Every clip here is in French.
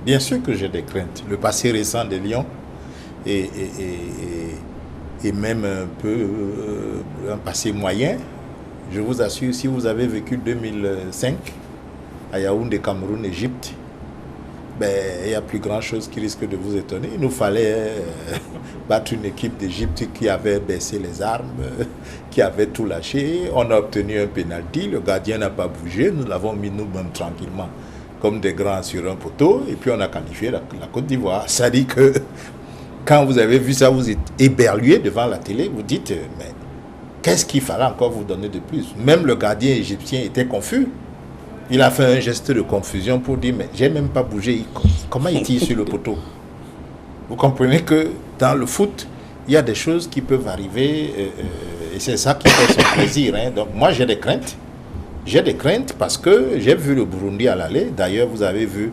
bien sûr que j'ai des craintes. Le passé récent des Lions et même un peu un passé moyen. Je vous assure, si vous avez vécu 2005 à Yaoundé, Cameroun, Égypte, il y a plus grand chose qui risque de vous étonner. Il nous fallait battre une équipe d'Égypte qui avait baissé les armes, qui avait tout lâché. On a obtenu un penalty, le gardien n'a pas bougé, nous l'avons mis nous-mêmes tranquillement comme des grands sur un poteau, et puis on a qualifié la Côte d'Ivoire. Ça dit que quand vous avez vu ça, vous êtes éberlué devant la télé, vous dites, mais qu'est-ce qu'il fallait encore vous donner de plus? Même le gardien égyptien était confus. Il a fait un geste de confusion pour dire, mais j'ai même pas bougé. Comment il tire sur le poteau? Vous comprenez que dans le foot, il y a des choses qui peuvent arriver et c'est ça qui fait son plaisir. Hein. Donc moi j'ai des craintes. J'ai des craintes parce que j'ai vu le Burundi à l'aller. D'ailleurs, vous avez vu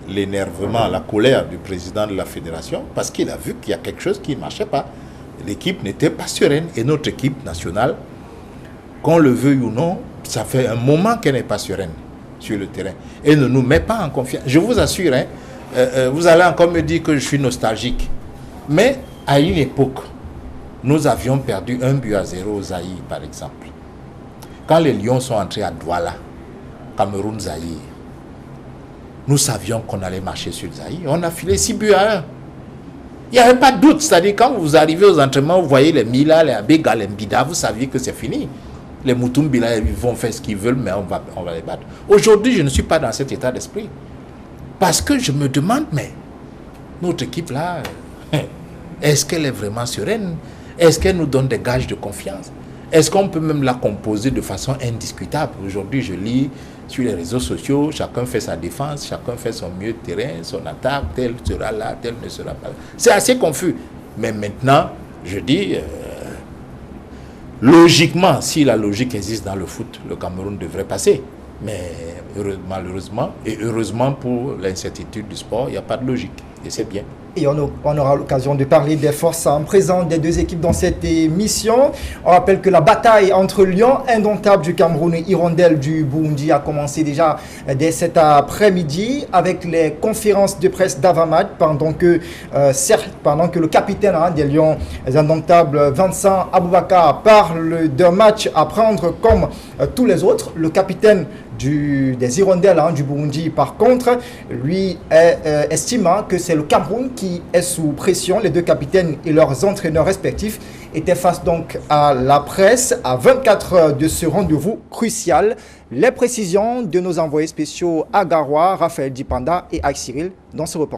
l'énervement, la colère du président de la fédération parce qu'il a vu qu'il y a quelque chose qui ne marchait pas. L'équipe n'était pas sereine et notre équipe nationale, qu'on le veuille ou non, ça fait un moment qu'elle n'est pas sereine sur le terrain et ne nous met pas en confiance. Je vous assure, hein, vous allez encore me dire que je suis nostalgique. Mais à une époque, nous avions perdu 1-0 au Zaïre, par exemple. Quand les Lions sont entrés à Douala, Cameroun-Zaïre, nous savions qu'on allait marcher sur le Zaïre. On a filé 6-1. Il n'y avait pas de doute. C'est-à-dire, quand vous arrivez aux entraînements, vous voyez les Mila, les Abega, les Mbida, vous saviez que c'est fini. Les Mutumbila, ils vont faire ce qu'ils veulent, mais on va les battre. Aujourd'hui, je ne suis pas dans cet état d'esprit. Parce que je me demande, mais notre équipe-là, est-ce qu'elle est vraiment sereine? Est-ce qu'elle nous donne des gages de confiance? Est-ce qu'on peut même la composer de façon indiscutable? Aujourd'hui, je lis sur les réseaux sociaux, chacun fait sa défense, chacun fait son mieux de terrain, son attaque, tel sera là, tel ne sera pas là. C'est assez confus. Mais maintenant, je dis, logiquement, si la logique existe dans le foot, le Cameroun devrait passer. Mais malheureusement, et heureusement pour l'incertitude du sport, il n'y a pas de logique. Et c'est bien. Et on aura l'occasion de parler des forces en présence des deux équipes dans cette émission. On rappelle que la bataille entre Lions indomptables du Cameroun et Hirondelles du Burundi a commencé déjà dès cet après-midi avec les conférences de presse d'Avamad pendant que le capitaine des Lions indomptables, Vincent Aboubakar, parle d'un match à prendre comme tous les autres. Le capitaine des Hirondelles du Burundi, par contre, lui estime que c'est le Cameroun qui est sous pression. Les deux capitaines et leurs entraîneurs respectifs étaient face donc à la presse à 24 heures de ce rendez-vous crucial. Les précisions de nos envoyés spéciaux à Garoua, Raphaël Dipanda et Aïe Cyril dans ce reportage.